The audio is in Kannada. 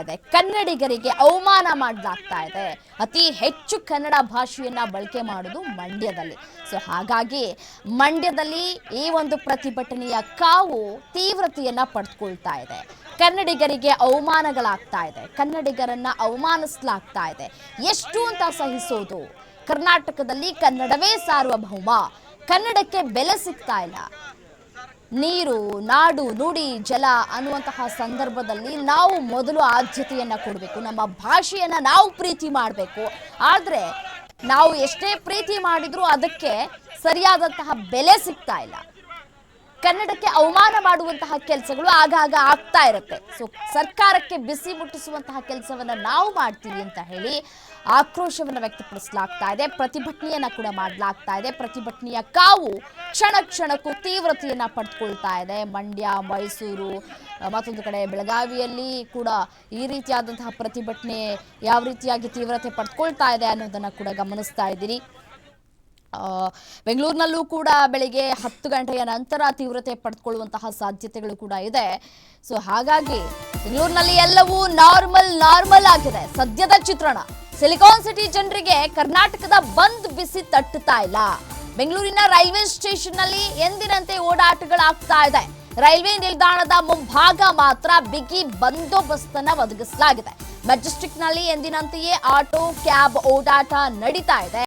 ಇದೆ. ಕನ್ನಡಿಗರಿಗೆ ಅವಮಾನ ಮಾಡಲಾಗ್ತಾ ಇದೆ. ಅತಿ ಹೆಚ್ಚು ಕನ್ನಡ ಭಾಷೆಯನ್ನ ಬಳಕೆ ಮಾಡೋದು ಮಂಡ್ಯದಲ್ಲಿ. ಸೊ ಹಾಗಾಗಿ ಮಂಡ್ಯದಲ್ಲಿ ಈ ಒಂದು ಪ್ರತಿಭಟನೆಯ ಕಾವು ತೀವ್ರತೆಯನ್ನ ಪಡೆದುಕೊಳ್ತಾ ಇದೆ. ಕನ್ನಡಿಗರಿಗೆ ಅವಮಾನಗಳಾಗ್ತಾ ಇದೆ. ಕನ್ನಡಿಗರನ್ನ ಅವಮಾನಿಸಲಾಗ್ತಾ ಇದೆ. ಎಷ್ಟು ಅಂತ ಸಹಿಸೋದು? ಕರ್ನಾಟಕದಲ್ಲಿ ಕನ್ನಡವೇ ಸಾರ್ವಭೌಮ. ಕನ್ನಡಕ್ಕೆ ಬೆಲೆ ಸಿಗ್ತಾ ಇಲ್ಲ. ನೀರು, ನಾಡು, ನುಡಿ, ಜಲ ಅನ್ನುವಂತಹ ಸಂದರ್ಭದಲ್ಲಿ ನಾವು ಮೊದಲು ಆದ್ಯತೆಯನ್ನ ಕೊಡಬೇಕು. ನಮ್ಮ ಭಾಷೆಯನ್ನ ನಾವು ಪ್ರೀತಿ ಮಾಡಬೇಕು. ಆದ್ರೆ ನಾವು ಎಷ್ಟೇ ಪ್ರೀತಿ ಮಾಡಿದ್ರೂ ಅದಕ್ಕೆ ಸರಿಯಾದಂತಹ ಬೆಲೆ ಸಿಗ್ತಾ ಇಲ್ಲ. ಕನ್ನಡಕ್ಕೆ ಅವಮಾನ ಮಾಡುವಂತಹ ಕೆಲಸಗಳು ಆಗಾಗ ಆಗ್ತಾ ಇರುತ್ತೆ. ಸೊ ಸರ್ಕಾರಕ್ಕೆ ಬಿಸಿ ಮುಟ್ಟಿಸುವಂತಹ ಕೆಲಸವನ್ನ ನಾವು ಮಾಡ್ತೀವಿ ಅಂತ ಹೇಳಿ ಆಕ್ರೋಶವನ್ನ ವ್ಯಕ್ತಪಡಿಸಲಾಗ್ತಾ ಇದೆ. ಪ್ರತಿಭಟನೆಯನ್ನ ಕೂಡ ಮಾಡಲಾಗ್ತಾ ಇದೆ. ಪ್ರತಿಭಟನೆಯ ಕಾವು ಕ್ಷಣ ಕ್ಷಣಕ್ಕೂ ತೀವ್ರತೆಯನ್ನ ಪಡೆದುಕೊಳ್ತಾ ಇದೆ. ಮಂಡ್ಯ, ಮೈಸೂರು, ಮತ್ತೊಂದು ಕಡೆ ಬೆಳಗಾವಿಯಲ್ಲಿ ಕೂಡ ಈ ರೀತಿಯಾದಂತಹ ಪ್ರತಿಭಟನೆ ಯಾವ ರೀತಿಯಾಗಿ ತೀವ್ರತೆ ಪಡೆದುಕೊಳ್ತಾ ಇದೆ ಅನ್ನೋದನ್ನ ಕೂಡ ಗಮನಿಸ್ತಾ ಇದ್ದೀರಿ. ಬೆಂಗಳೂರಿನಲ್ಲೂ ಕೂಡ ಬೆಳಿಗ್ಗೆ 10 ಗಂಟೆಯ ನಂತರ ತೀವ್ರತೆ ಪಡೆದುಕೊಳ್ಳುವಂತಹ ಸಾಧ್ಯತೆಗಳು ಕೂಡ ಇದೆ. ಸೊ ಹಾಗಾಗಿ ಬೆಂಗಳೂರಿನಲ್ಲಿ ಎಲ್ಲವೂ ನಾರ್ಮಲ್ ಆಗಿದೆ. ಸದ್ಯದ ಚಿತ್ರಣ, ಸಿಲಿಕಾನ್ ಸಿಟಿ ಜನರಿಗೆ ಕರ್ನಾಟಕದ ಬಂದ್ ಬಿಸಿ ತಟ್ಟುತ್ತಾ ಇಲ್ಲ. ಬೆಂಗಳೂರಿನ ರೈಲ್ವೆ ಸ್ಟೇಷನ್ ನಲ್ಲಿ ಎಂದಿನಂತೆ ಓಡಾಟಗಳಾಗ್ತಾ ಇದೆ. ರೈಲ್ವೆ ನಿಲ್ದಾಣದ ಮುಂಭಾಗ ಮಾತ್ರ ಬಿಗಿ ಬಂದೋಬಸ್ತನ್ನ ಒದಗಿಸಲಾಗಿದೆ. ಮೆಜೆಸ್ಟಿಕ್ ನಲ್ಲಿ ಎಂದಿನಂತೆಯೇ ಆಟೋ, ಕ್ಯಾಬ್ ಓಡಾಟ ನಡೀತಾ ಇದೆ.